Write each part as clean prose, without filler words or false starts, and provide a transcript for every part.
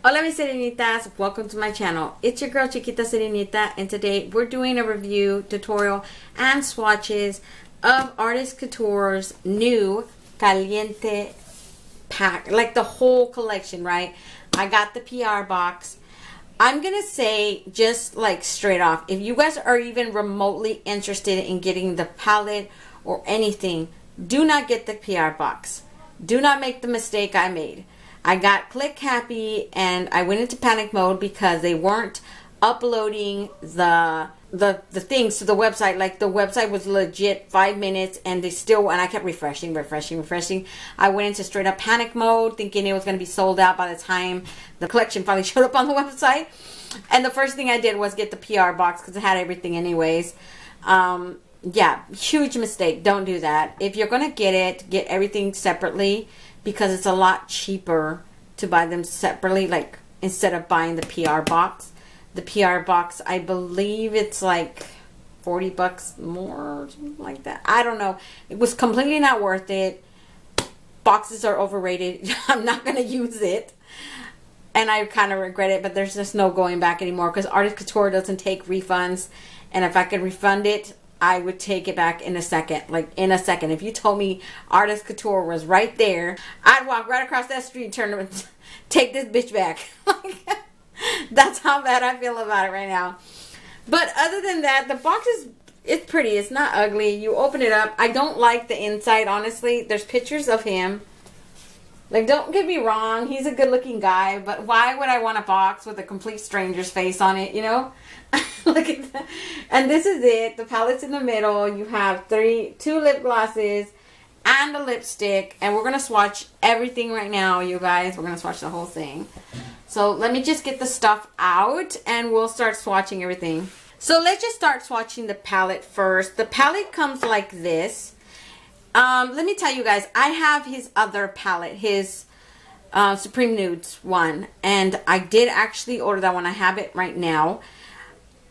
Hola mis serenitas, welcome to my channel. It's your girl Chiquita Serenita, and today we're doing a review, tutorial, and swatches of Artist Couture's new Caliente pack, like the whole collection, right? I got the PR box. I'm gonna say just like straight off, if you guys are even remotely interested in getting the palette or anything, do not get the PR box. Do not make the mistake I made. I got click happy and I went into panic mode because they weren't uploading the things to the website. Like the website was legit 5 minutes and I kept refreshing. I went into straight up panic mode thinking it was going to be sold out by the time the collection finally showed up on the website. And the first thing I did was get the PR box because it had everything anyways. Yeah, huge mistake. Don't do that. If you're going to get it, get everything separately, because it's a lot cheaper to buy them separately, like instead of buying the PR box. The PR box, I believe it's like 40 bucks more or something like that. I don't know. It was completely not worth it. Boxes are overrated. I'm not going to use it. And I kind of regret it, but there's just no going back anymore because Artist Couture doesn't take refunds. And if I could refund it, I would take it back in a second. Like in a second. If you told me Artist Couture was right there, I'd walk right across that street and turn and take this bitch back. That's how bad I feel about it right now. But other than that, the box it's pretty. It's not ugly. You open it up. I don't like the inside, honestly. There's pictures of him. Like, don't get me wrong, he's a good-looking guy, but why would I want a box with a complete stranger's face on it, you know? Look at that. And this is it. The palette's in the middle. You have two lip glosses and a lipstick. And we're going to swatch everything right now, you guys. We're going to swatch the whole thing. So let me just get the stuff out and we'll start swatching everything. So let's just start swatching the palette first. The palette comes like this. Let me tell you guys, I have his other palette, his Supreme Nudes one, and I did actually order that one. I have it right now.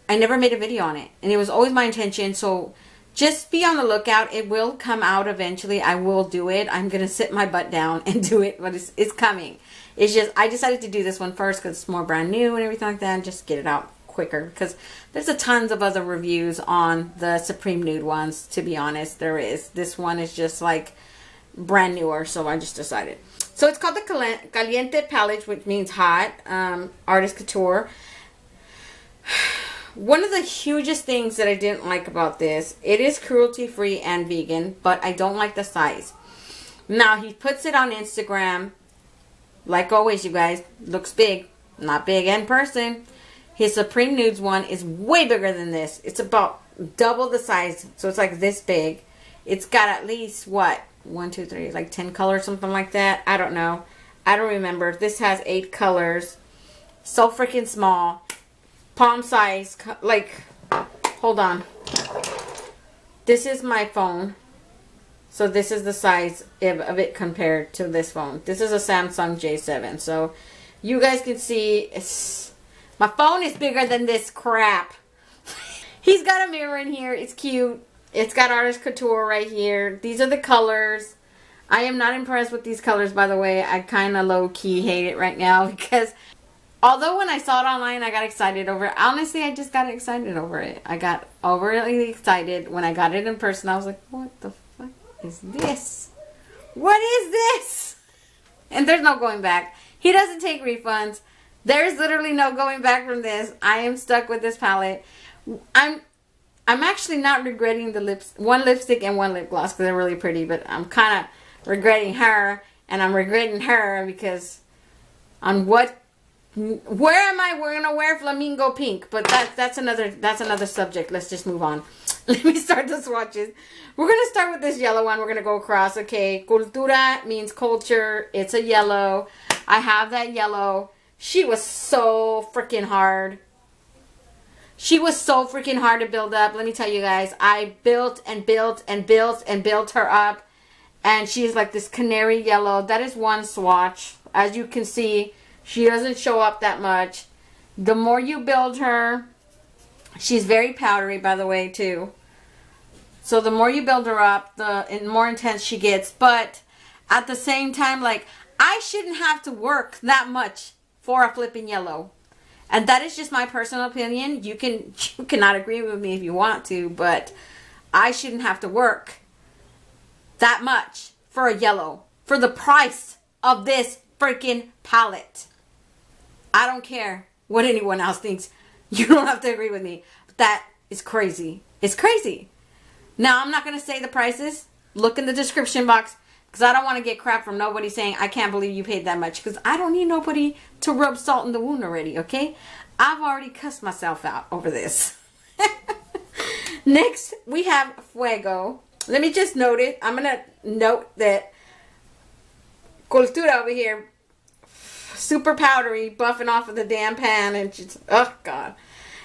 I never made a video on it, and it was always my intention, so just be on the lookout. It will come out eventually. I will do it. I'm going to sit my butt down and do it, but it's coming. It's just, I decided to do this one first because it's more brand new and everything like that, and just get it out quicker because there's a tons of other reviews on the Supreme Nude ones. To be honest, there is. This one is just like brand newer, so I just decided. So it's called the Caliente palette, which means hot. Artist Couture. One of the hugest things that I didn't like about this, it is cruelty free and vegan, but I don't like the size. Now he puts it on Instagram, like always, you guys. Looks big, not big in person. His Supreme Nudes one is way bigger than this. It's about double the size. So it's like this big. It's got at least, what? 1, 2, 3, like 10 colors, something like that. I don't know. I don't remember. This has 8 colors. So freaking small. Palm size. Like, hold on. This is my phone. So this is the size of it compared to this phone. This is a Samsung J7. So you guys can see my phone is bigger than this crap. He's got a mirror in here. It's cute. It's got Artist Couture right here. These are the colors. I am not impressed with these colors, by the way. I kind of low-key hate it right now because although when I saw it online, I got excited over it. Honestly, I just got excited over it. I got overly excited. When I got it in person, I was like, what the fuck is this? What is this? And there's no going back. He doesn't take refunds. There's literally no going back from this. I am stuck with this palette. I'm actually not regretting the one lipstick and one lip gloss because they're really pretty, but I'm kind of regretting her, and I'm regretting her because on where am I? We're gonna wear flamingo pink, but that's another subject. Let's just move on. Let me start the swatches. We're gonna start with this yellow one. We're gonna go across. Okay, cultura means culture. It's a yellow. I have that yellow. She was so freaking hard. She was so freaking hard to build up. Let me tell you guys. I built and built and built and built her up. And she's like this canary yellow. That is one swatch. As you can see, she doesn't show up that much. The more you build her, she's very powdery, by the way, too. So the more you build her up, the more intense she gets. But at the same time, like, I shouldn't have to work that much for a flipping yellow. And that is just my personal opinion. You cannot agree with me if you want to, but I shouldn't have to work that much for a yellow for the price of this freaking palette. I don't care what anyone else thinks. You don't have to agree with me. But that is crazy. It's crazy. Now, I'm not going to say the prices. Look in the description box, because I don't want to get crap from nobody saying, I can't believe you paid that much. Because I don't need nobody to rub salt in the wound already, okay? I've already cussed myself out over this. Next, we have Fuego. Let me just note it. I'm going to note that Cultura over here, super powdery, buffing off of the damn pan. And just, oh, God.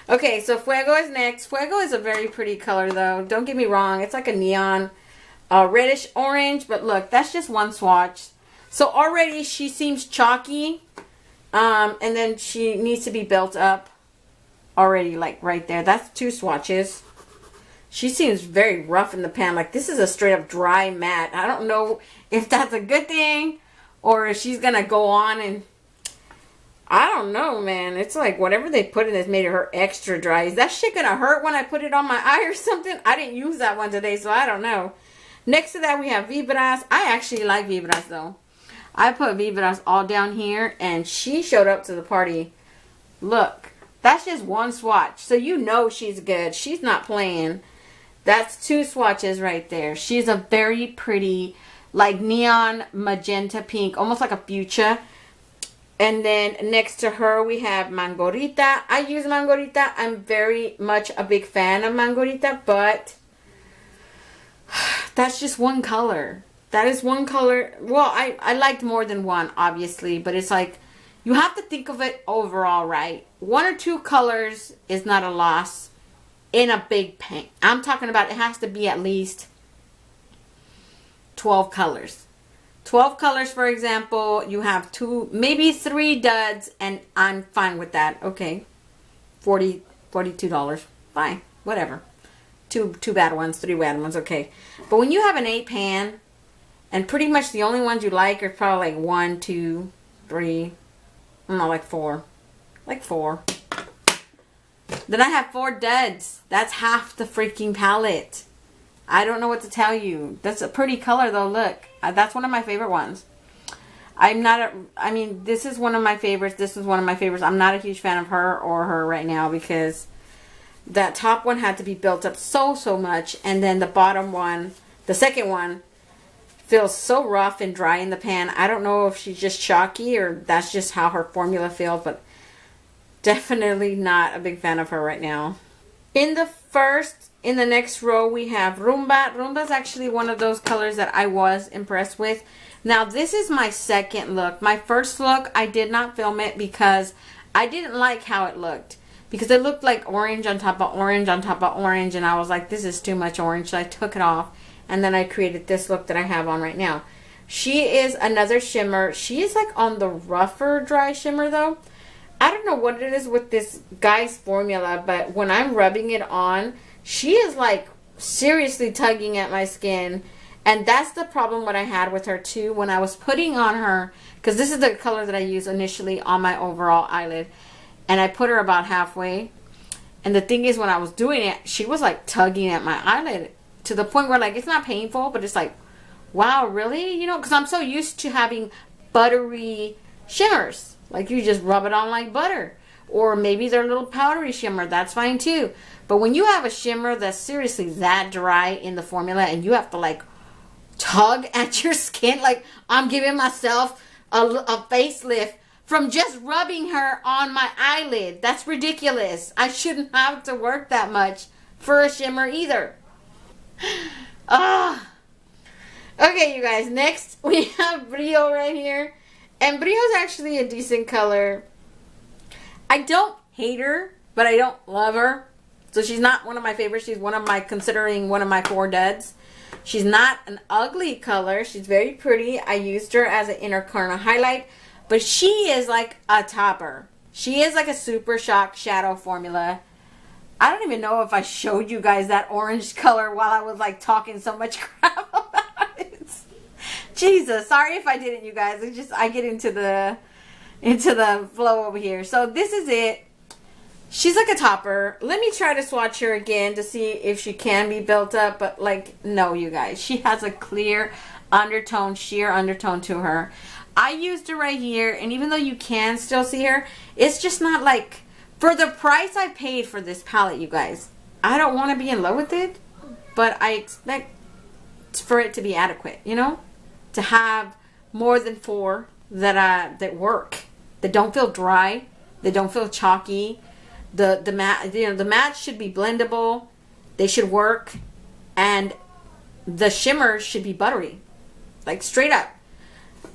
Okay, so Fuego is next. Fuego is a very pretty color, though. Don't get me wrong. It's like a neon reddish orange. But look, that's just one swatch. So already she seems chalky. And then she needs to be built up already, like right there. That's 2 swatches. She seems very rough in the pan. Like, this is a straight up dry matte. I don't know if that's a good thing or if she's going to go on and... I don't know, man. It's like whatever they put in this made her extra dry. Is that shit going to hurt when I put it on my eye or something? I didn't use that one today, so I don't know. Next to that, we have Vibras. I actually like Vibras, though. I put Vibras all down here, and she showed up to the party. Look, that's just one swatch. So you know she's good. She's not playing. That's 2 swatches right there. She's a very pretty, like neon magenta pink, almost like a fuchsia. And then next to her, we have Mangorita. I use Mangorita. I'm very much a big fan of Mangorita, but that's just one color. That is one color. Well, I liked more than one, obviously, but it's like you have to think of it overall, right? 1 or 2 colors is not a loss in a big paint. I'm talking about it has to be at least 12 colors. 12 colors, for example, you have 2, maybe 3 duds, and I'm fine with that. Okay, $42. Fine, whatever. 2 bad ones, 3 bad ones, okay. But when you have an 8 pan, and pretty much the only ones you like are probably like 1, 2, 3, no, like 4. Like 4. Then I have 4 duds. That's half the freaking palette. I don't know what to tell you. That's a pretty color, though. Look. That's one of my favorite ones. I mean, this is one of my favorites. This is one of my favorites. I'm not a huge fan of her right now because that top one had to be built up so much. And then the bottom one, the second one, feels so rough and dry in the pan. I don't know if she's just chalky or that's just how her formula feels, but definitely not a big fan of her right now. In the next row, we have Rumba. Rumba is actually one of those colors that I was impressed with. Now, this is my second look. My first look, I did not film it because I didn't like how it looked. Because it looked like orange on top of orange on top of orange. And I was like, this is too much orange. So I took it off. And then I created this look that I have on right now. She is another shimmer. She is like on the rougher dry shimmer, though. I don't know what it is with this guy's formula, but when I'm rubbing it on, she is like seriously tugging at my skin. And that's the problem what I had with her too when I was putting on her, because this is the color that I used initially on my overall eyelid. And I put her about halfway. And the thing is, when I was doing it, she was like tugging at my eyelid to the point where like it's not painful, but it's like, wow, really? You know, because I'm so used to having buttery shimmers. Like you just rub it on like butter. Or maybe they're a little powdery shimmer. That's fine too. But when you have a shimmer that's seriously that dry in the formula and you have to like tug at your skin, like I'm giving myself a facelift from just rubbing her on my eyelid. That's ridiculous. I shouldn't have to work that much for a shimmer either. Okay, you guys. Next, we have Brio right here. And Brio's actually a decent color. I don't hate her, but I don't love her. So she's not one of my favorites. She's considering one of my 4 duds. She's not an ugly color. She's very pretty. I used her as an inner corner highlight. But she is like a topper. She is like a super shock shadow formula. I don't even know if I showed you guys that orange color while I was like talking so much crap about it. Jesus, sorry if I didn't, you guys. I get into the into the flow over here. So this is it. She's like a topper. Let me try to swatch her again to see if she can be built up. But like, no, you guys. She has a clear undertone, sheer undertone to her. I used her right here. And even though you can still see her, it's just not like, for the price I paid for this palette, you guys, I don't want to be in love with it. But I expect for it to be adequate, you know? To have more than 4 that work. That don't feel dry. That don't feel chalky. The matte, you know, the matte should be blendable. They should work, and the shimmers should be buttery, like straight up.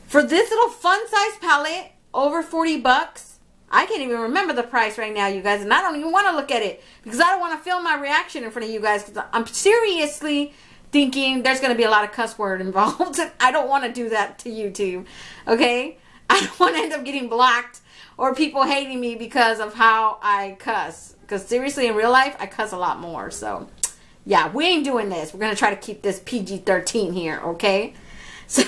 For this little fun size palette, over 40 bucks. I can't even remember the price right now, you guys, and I don't even want to look at it because I don't want to film my reaction in front of you guys because I'm seriously thinking there's going to be a lot of cuss word involved. I don't want to do that to YouTube, okay? I don't want to end up getting blocked or people hating me because of how I cuss. Because seriously, in real life, I cuss a lot more. So, yeah, we ain't doing this. We're going to try to keep this PG-13 here, okay? So,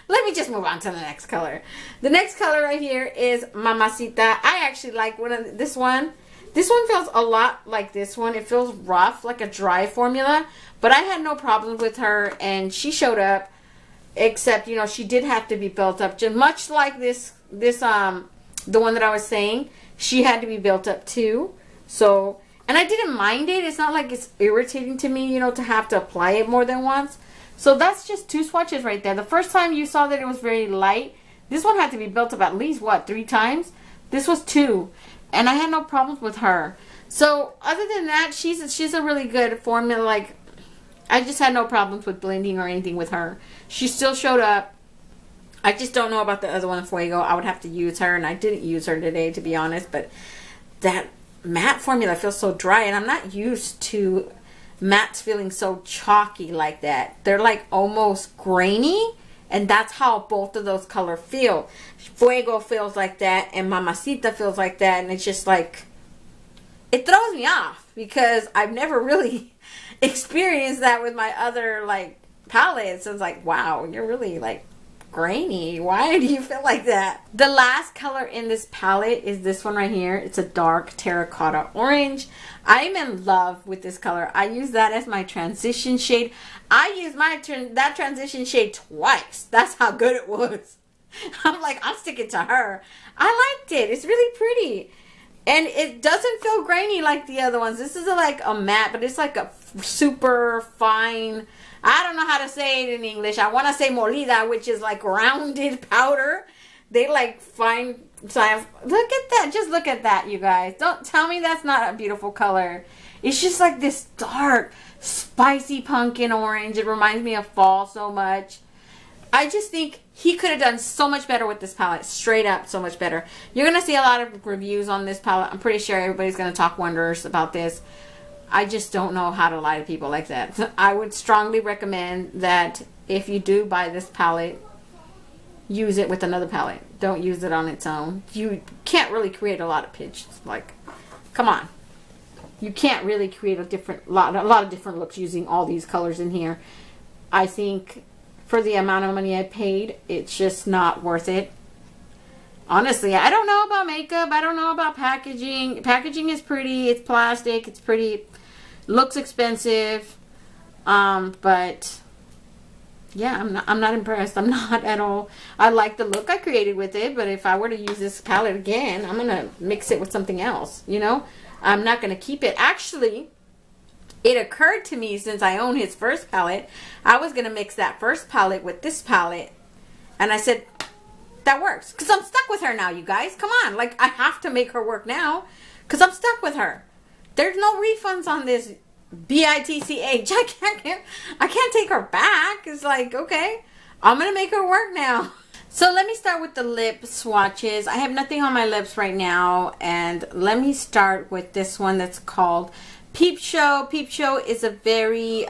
let me just move on to the next color. The next color right here is Mamacita. I actually like this one. This one feels a lot like this one. It feels rough, like a dry formula. But I had no problems with her, and she showed up. Except, you know, she did have to be built up. Just much like the one that I was saying, she had to be built up too. So, and I didn't mind it. It's not like it's irritating to me, you know, to have to apply it more than once. So that's just 2 swatches right there. The first time you saw that it was very light. This one had to be built up at least, what, 3 times? This was 2. And I had no problems with her. So, other than that, she's a really good formula. Like, I just had no problems with blending or anything with her. She still showed up. I just don't know about the other one, Fuego. I would have to use her, and I didn't use her today, to be honest. But that matte formula feels so dry, and I'm not used to mattes feeling so chalky like that. They're like almost grainy, and that's how both of those colors feel. Fuego feels like that, and Mamacita feels like that, and it's just like, it throws me off because I've never really experienced that with my other like palettes. So it's like, wow, you're really like grainy. Why do you feel like that? The last color in this palette is this one right here. It's a dark terracotta orange. I'm in love with this color. I use that as my transition shade. I used that transition shade twice. That's how good it was. I'm like, I'm sticking to her. I liked it. It's really pretty. And it doesn't feel grainy like the other ones. This is like a matte, but it's like a super fine, I don't know how to say it in English. I want to say molida, which is like rounded powder. They like fine. Look at that. Just look at that, you guys. Don't tell me that's not a beautiful color. It's just like this dark, spicy pumpkin orange. It reminds me of fall so much. I just think he could have done so much better with this palette. Straight up, so much better. You're going to see a lot of reviews on this palette. I'm pretty sure everybody's going to talk wonders about this. I just don't know how to lie to people like that. I would strongly recommend that if you do buy this palette, use it with another palette. Don't use it on its own. You can't really create a lot of pitches. Like, come on. You can't really create a lot of different looks using all these colors in here. I think for the amount of money I paid, it's just not worth it. Honestly, I don't know about makeup. I don't know about packaging. Packaging is pretty. It's plastic. It's pretty. Looks expensive. But yeah, I'm not impressed. I'm not at all. I like the look I created with it, but if I were to use this palette again, I'm going to mix it with something else, you know? I'm not going to keep it. Actually, it occurred to me since I own his first palette, I was going to mix that first palette with this palette. And I said, that works. Because I'm stuck with her now, you guys. Come on. Like, I have to make her work now. Because I'm stuck with her. There's no refunds on this BITCH. I can't take her back. It's like, okay, I'm going to make her work now. So let me start with the lip swatches. I have nothing on my lips right now. And let me start with this one that's called Peep Show. Peep Show is a very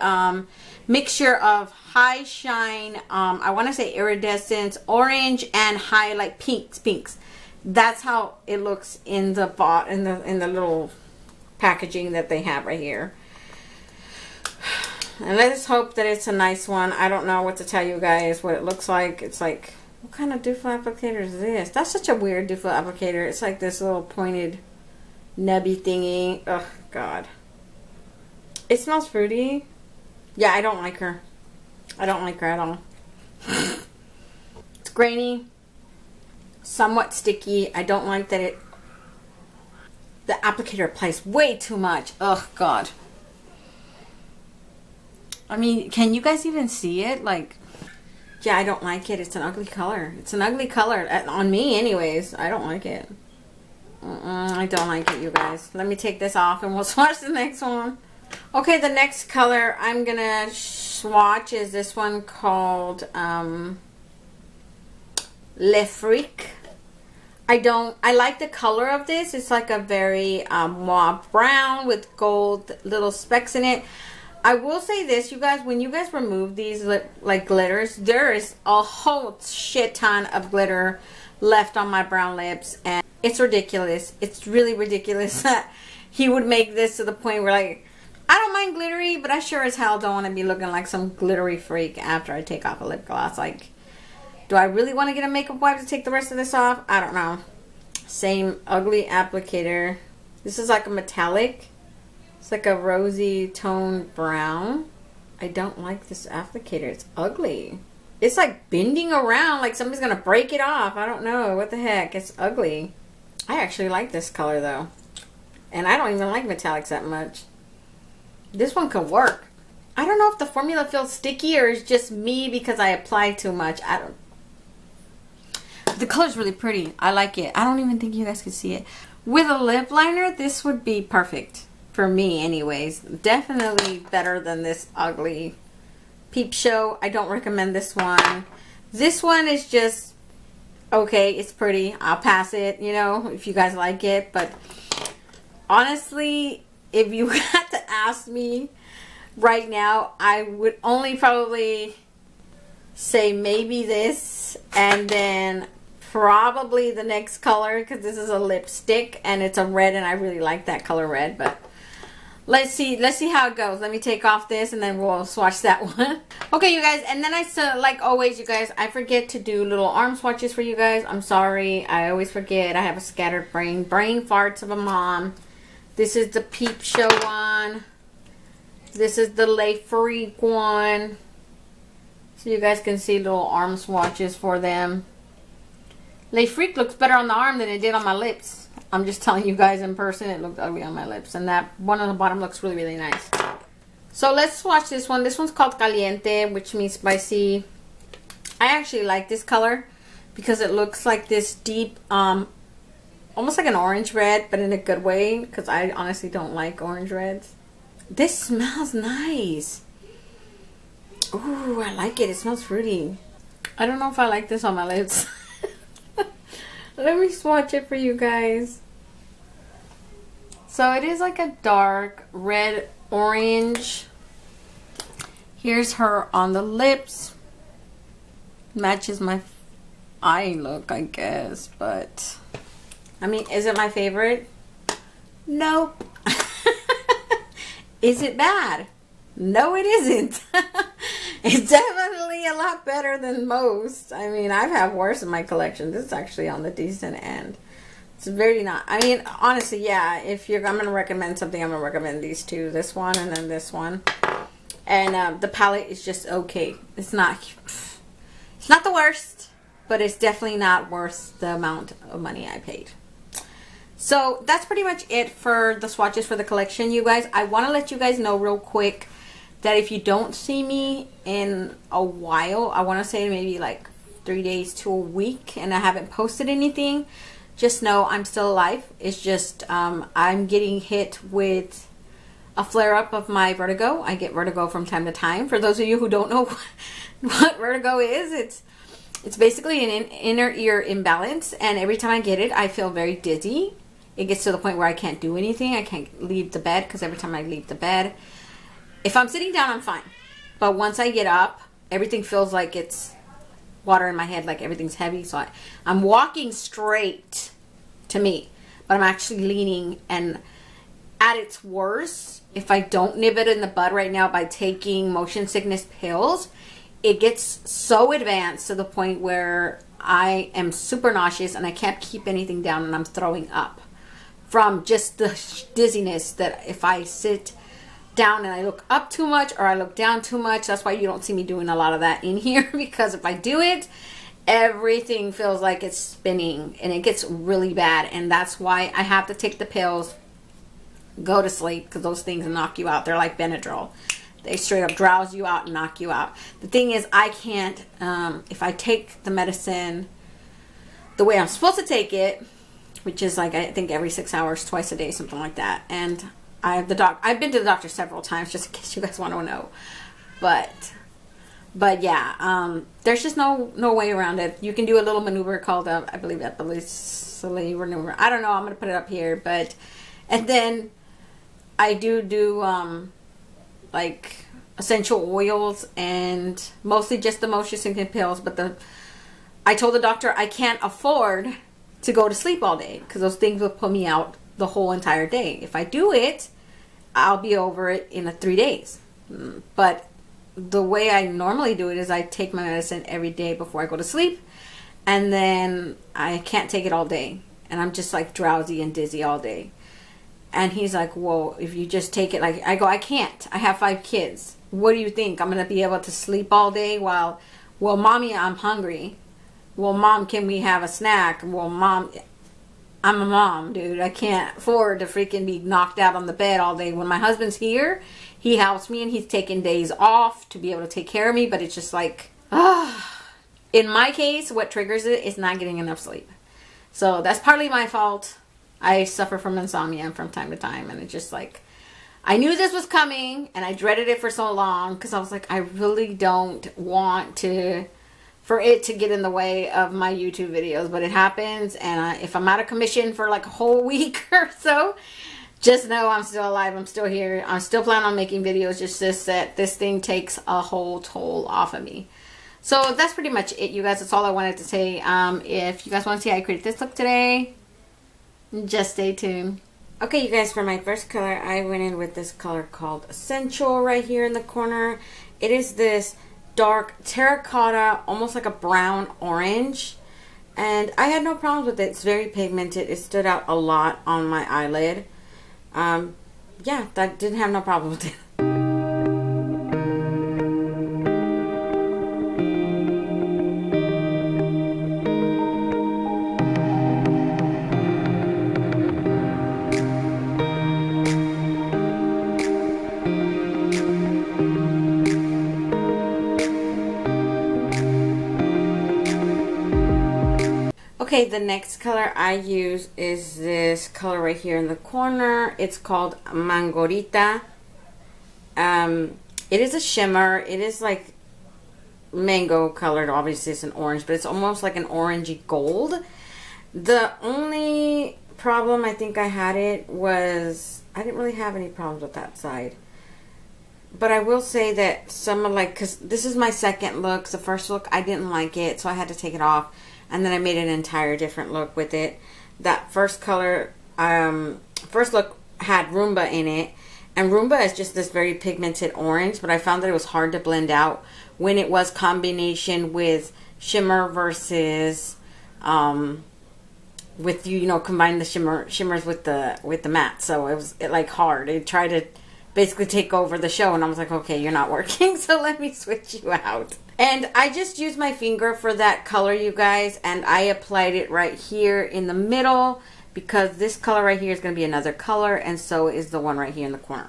mixture of high shine, I want to say iridescent, orange, and high like pinks. That's how it looks in the in the little packaging that they have right here. And let's hope that it's a nice one. I don't know what to tell you guys what it looks like. It's like What kind of doofus applicator is this? That's such a weird doofus applicator. It's like this little pointed nubby thingy. Oh, God. It smells fruity. Yeah, I don't like her. I don't like her at all. It's grainy. Somewhat sticky. I don't like that the applicator applies way too much. Oh, God. I mean, can you guys even see it? Like, yeah, I don't like it. It's an ugly color. It's an ugly color. On me, anyways. I don't like it. I don't like it, you guys. Let me take this off and we'll swatch the next one. Okay, the next color I'm going to swatch is this one called Le Freak. I like the color of this. It's like a very mauve brown with gold little specks in it. I will say this, you guys, when you guys remove these like glitters, there is a whole shit ton of glitter left on my brown lips, and it's ridiculous. It's really ridiculous that he would make this to the point where, like, I don't mind glittery, but I sure as hell don't want to be looking like some glittery freak after I take off a lip gloss. Like, do I really want to get a makeup wipe to take the rest of this off? I don't know. Same ugly applicator. This is like a metallic. It's like a rosy tone brown. I don't like this applicator. It's ugly. It's like bending around like somebody's going to break it off. I don't know. What the heck? It's ugly. I actually like this color though. And I don't even like metallics that much. This one could work. I don't know if the formula feels sticky or it's just me because I apply too much. I don't. The color's really pretty. I like it. I don't even think you guys can see it. With a lip liner, this would be perfect. For me, anyways. Definitely better than this ugly Peep Show. I don't recommend this one. This one is just okay. It's pretty. I'll pass it, you know, if you guys like it. But honestly, if you had to ask me right now, I would only probably say maybe this and then probably the next color, because this is a lipstick and it's a red and I really like that color red. But let's see how it goes. Let me take off this and then we'll swatch that one. Okay, you guys, and then like always, you guys, I forget to do little arm swatches for you guys. I'm sorry. I always forget. I have a scattered brain farts of a mom. This is the Peep Show one. This is the Le Freak one. So you guys can see little arm swatches for them. Le Freak looks better on the arm than it did on my lips. I'm just telling you guys in person, it looked ugly on my lips. And that one on the bottom looks really, really nice. So let's swatch this one. This one's called Caliente, which means spicy. I actually like this color because it looks like this deep, almost like an orange red, but in a good way, because I honestly don't like orange reds. This smells nice. Ooh, I like it. It smells fruity. I don't know if I like this on my lips. Let me swatch it for you guys. So it is like a dark red orange. Here's her on the lips. Matches my eye look, I guess, but I mean, is it my favorite? Nope. Is it bad? No, it isn't. It's definitely a lot better than most. I mean, I've had worse in my collection. This is actually on the decent end. It's very not. I mean, honestly, yeah. If I'm gonna recommend something, I'm gonna recommend these two. This one and then this one. And the palette is just okay. It's not the worst, but it's definitely not worth the amount of money I paid. So that's pretty much it for the swatches for the collection, you guys. I want to let you guys know real quick that if you don't see me in a while, I want to say maybe like 3 days to a week, and I haven't posted anything, just know I'm still alive. It's just I'm getting hit with a flare-up of my vertigo. I get vertigo from time to time. For those of you who don't know what vertigo is, it's basically an inner ear imbalance, and every time I get it, I feel very dizzy. It gets to the point where I can't do anything. I can't leave the bed, because every time I leave the bed, if I'm sitting down, I'm fine. But once I get up, everything feels like it's water in my head, like everything's heavy. So I'm walking straight to me, but I'm actually leaning. And at its worst, if I don't nib it in the bud right now by taking motion sickness pills, it gets so advanced to the point where I am super nauseous and I can't keep anything down, and I'm throwing up from just the dizziness that if I sit down and I look up too much or I look down too much. That's why you don't see me doing a lot of that in here, because if I do it, everything feels like it's spinning and it gets really bad. And that's why I have to take the pills, go to sleep, because those things knock you out. They're like Benadryl. They straight up drowse you out and knock you out. The thing is, I can't, if I take the medicine the way I'm supposed to take it, which is like, I think every 6 hours, twice a day, something like that. And I've been to the doctor several times, just in case you guys want to know. But yeah, there's just no way around it. You can do a little maneuver called, I believe that maneuver. I don't know. I'm going to put it up here. And then I do like essential oils and mostly just the motion soothing pills. But I told the doctor I can't afford to go to sleep all day, because those things will put me out the whole entire day. If I do it, I'll be over it in 3 days. But the way I normally do it is I take my medicine every day before I go to sleep, and then I can't take it all day, and I'm just like drowsy and dizzy all day. And he's like, well, if you just take it, like, I go, I can't. I have 5 kids. What do you think? I'm going to be able to sleep all day while, well, mommy, I'm hungry. Well, mom, can we have a snack? Well, mom, I'm a mom, dude. I can't afford to freaking be knocked out on the bed all day. When my husband's here, he helps me and he's taking days off to be able to take care of me. But it's just like, in my case, what triggers it is not getting enough sleep. So that's partly my fault. I suffer from insomnia from time to time. And it's just like, I knew this was coming and I dreaded it for so long, because I was like, I really don't want for it to get in the way of my YouTube videos, but it happens. And if I'm out of commission for like a whole week or so, just know I'm still alive. I'm still here. I'm still planning on making videos. Just that this thing takes a whole toll off of me. So that's pretty much it, you guys. That's all I wanted to say. If you guys want to see how I created this look today, just stay tuned. Okay, you guys, for my first color, I went in with this color called Essential right here in the corner. It is this dark terracotta, almost like a brown orange, and I had no problems with it. It's very pigmented. It stood out a lot on my eyelid. Yeah, I didn't have no problem with it. Okay, the next color I use is this color right here in the corner. It's called Mangorita. It is a shimmer. It is like mango colored. Obviously it's an orange, but it's almost like an orangey gold. The only problem I think I had it was I didn't really have any problems with that side. But I will say that some of because this is my second look. The first look I didn't like it, so I had to take it off. And then I made an entire different look with it. That first color, first look had Roomba in it. And Roomba is just this very pigmented orange. But I found that it was hard to blend out when it was combination with shimmer versus, with combine the shimmers with the matte. So it was like hard. It tried to basically take over the show. And I was like, okay, you're not working. So let me switch you out. And I just used my finger for that color, you guys, and I applied it right here in the middle, because this color right here is going to be another color, and so is the one right here in the corner.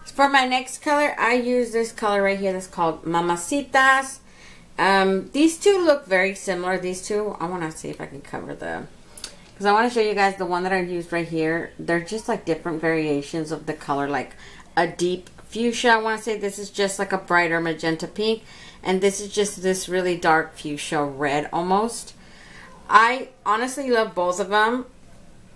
For my next color, I use this color right here that's called Mamacitas. These two look very similar. These two, I want to see if I can cover because I want to show you guys the one that I used right here. They're just like different variations of the color, like a deep fuchsia. I want to say this is just like a brighter magenta pink, and this is just this really dark fuchsia red almost. I honestly love both of them,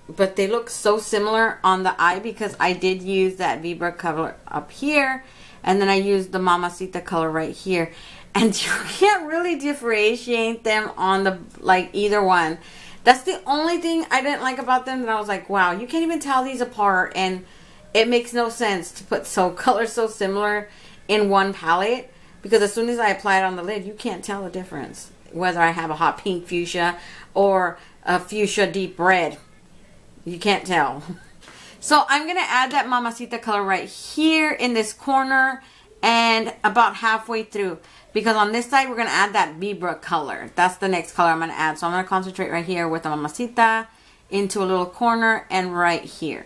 but they look so similar on the eye because I did use that Vibra color up here, and then I used the Mamacita color right here, and you can't really differentiate them on the either one. That's the only thing I didn't like about them, that I was like, wow, you can't even tell these apart. And it makes no sense to put colors so similar in one palette, because as soon as I apply it on the lid, you can't tell the difference. Whether I have a hot pink fuchsia or a fuchsia deep red, you can't tell. So I'm going to add that Mamacita color right here in this corner and about halfway through. Because on this side, we're going to add that Vibra color. That's the next color I'm going to add. So I'm going to concentrate right here with the Mamacita into a little corner and right here.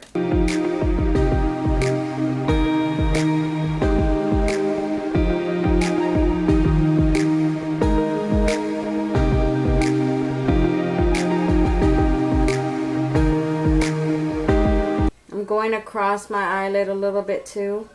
I'm going across my eyelid a little bit too.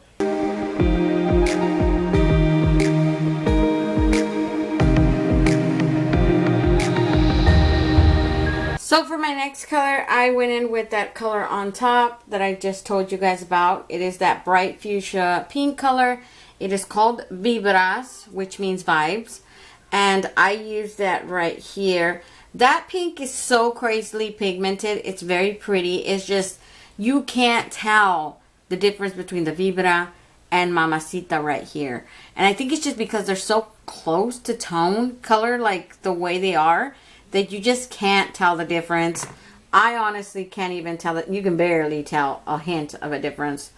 So for my next color, I went in with that color on top that I just told you guys about. It is that bright fuchsia pink color. It is called Vibras, which means vibes. And I use that right here. That pink is so crazily pigmented. It's very pretty. It's just, you can't tell the difference between the Vibra and Mamacita right here. And I think it's just because they're so close to tone color, like the way they are, that you just can't tell the difference. I honestly can't even tell it. You can barely tell a hint of a difference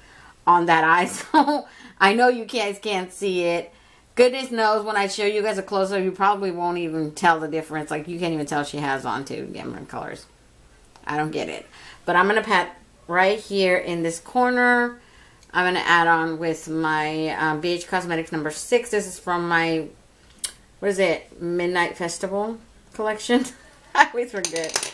on that eye. So I know you guys can't see it. Goodness knows when I show you guys a close-up, you probably won't even tell the difference. Like, you can't even tell she has on two different colors. I don't get it. But I'm going to pat right here in this corner. I'm going to add on with my BH Cosmetics number 6. This is from my, what is it, Midnight Festival collection. I always forget.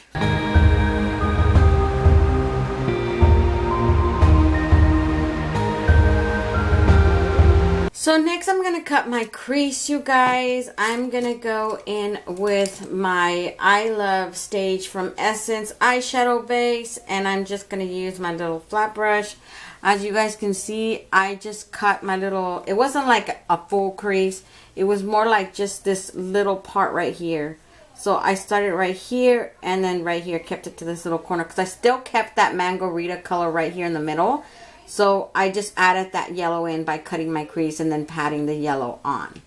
So next I'm going to cut my crease, you guys. I'm going to go in with my I Love Stage from Essence eyeshadow base, and I'm just going to use my little flat brush. As you guys can see, I just cut my little, it wasn't like a full crease. It was more like just this little part right here. So I started right here and then right here, kept it to this little corner because I still kept that Margarita color right here in the middle. So I just added that yellow in by cutting my crease and then patting the yellow on.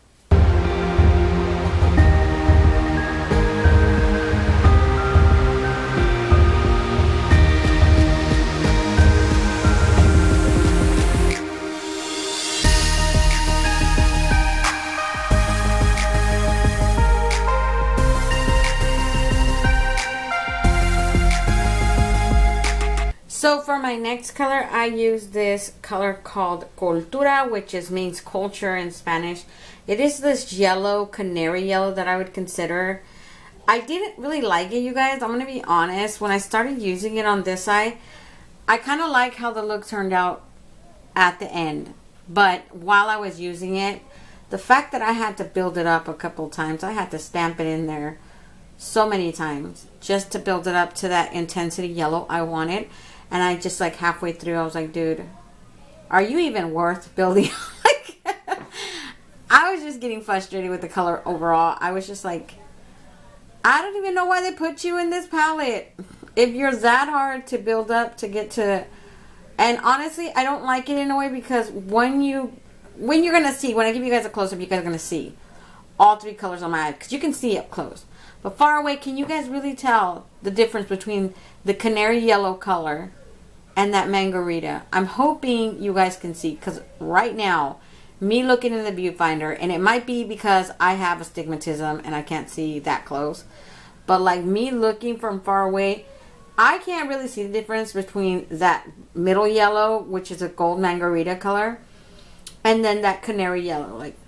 So for my next color, I use this color called Cultura, which means culture in Spanish. It is this yellow, canary yellow that I would consider. I didn't really like it, you guys. I'm going to be honest. When I started using it on this eye, I kind of like how the look turned out at the end. But while I was using it, the fact that I had to build it up a couple times, I had to stamp it in there so many times just to build it up to that intensity yellow I wanted. And I just, like, halfway through, I was like, dude, are you even worth building? Like, I was just getting frustrated with the color overall. I was just like, I don't even know why they put you in this palette. If you're that hard to build up to get to... And honestly, I don't like it in a way because when you're going to see, when I give you guys a close-up, you guys are going to see all three colors on my eye. Because you can see up close. But far away, can you guys really tell the difference between the canary yellow color and that Margarita? I'm hoping you guys can see, because right now, me looking in the viewfinder, and it might be because I have astigmatism and I can't see that close, but like me looking from far away, I can't really see the difference between that middle yellow, which is a gold Margarita color, and then that canary yellow. Like,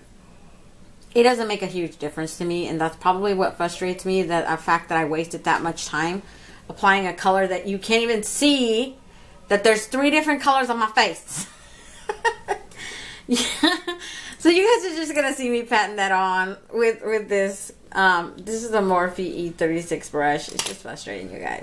it doesn't make a huge difference to me, and that's probably what frustrates me, that the fact that I wasted that much time applying a color that you can't even see that there's three different colors on my face. Yeah. So you guys are just gonna see me patting that on with this. This is a Morphe E36 brush. It's just frustrating, you guys.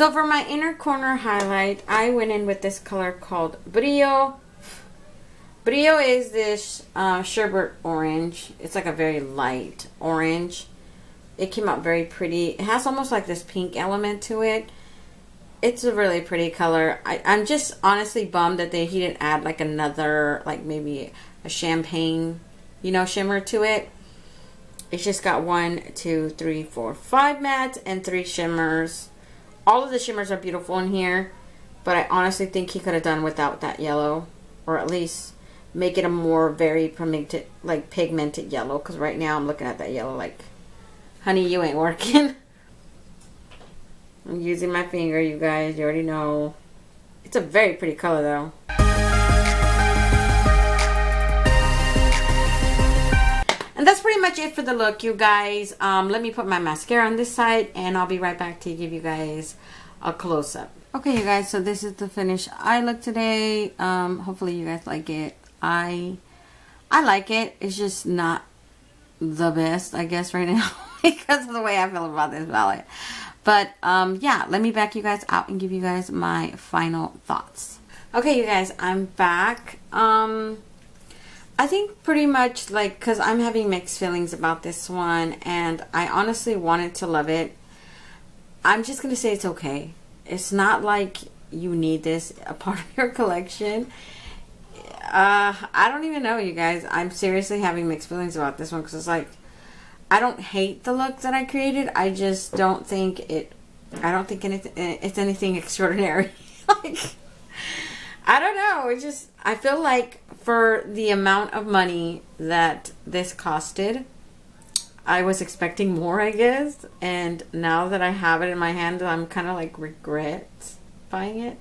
So for my inner corner highlight, I went in with this color called Brillo. Brillo is this sherbet orange. It's like a very light orange. It came out very pretty. It has almost like this pink element to it. It's a really pretty color. I'm just honestly bummed that he didn't add like another, like maybe a champagne, you know, shimmer to it. It's just got 1, 2, 3, 4, 5 mattes and 3 shimmers. All of the shimmers are beautiful in here, but I honestly think he could have done without that yellow, or at least make it a more very pigmented yellow, because right now I'm looking at that yellow like, honey, you ain't working. I'm using my finger, you guys. You already know. It's a very pretty color, though. And that's pretty much it for the look, you guys. Let me put my mascara on this side, and I'll be right back to give you guys a close-up. Okay, you guys. So this is the finished eye look today. Hopefully you guys like it. I like it. It's just not the best, I guess, right now because of the way I feel about this palette. But yeah, let me back you guys out and give you guys my final thoughts. Okay, you guys, I'm back. I think pretty much like, because I'm having mixed feelings about this one, and I honestly wanted to love it. I'm just going to say it's okay. It's not like you need this a part of your collection. I don't even know, you guys. I'm seriously having mixed feelings about this one, because it's like, I don't hate the look that I created. I just don't think it's anything extraordinary. Like, I don't know. It just, I feel like for the amount of money that this costed, I was expecting more, I guess. And now that I have it in my hand, I'm kind of like regret buying it.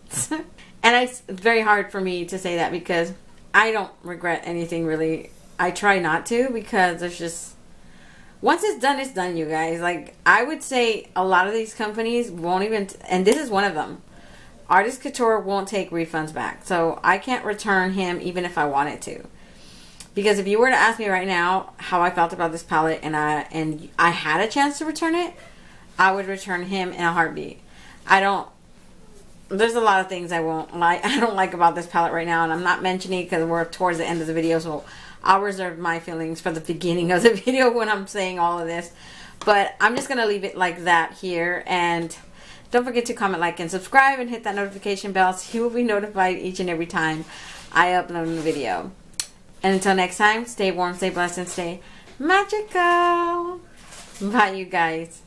And it's very hard for me to say that, because I don't regret anything really. I try not to, because there's just, once it's done, you guys. Like, I would say a lot of these companies won't even, and this is one of them, Artist Couture won't take refunds back. So I can't return him even if I wanted to. Because if you were to ask me right now how I felt about this palette, and I had a chance to return it, I would return him in a heartbeat. There's a lot of things I don't like about this palette right now, and I'm not mentioning it because we're towards the end of the video, so I'll reserve my feelings for the beginning of the video when I'm saying all of this. But I'm just going to leave it like that here. And don't forget to comment, like, and subscribe, and hit that notification bell so you will be notified each and every time I upload a video. And until next time, stay warm, stay blessed, and stay magical. Bye, you guys.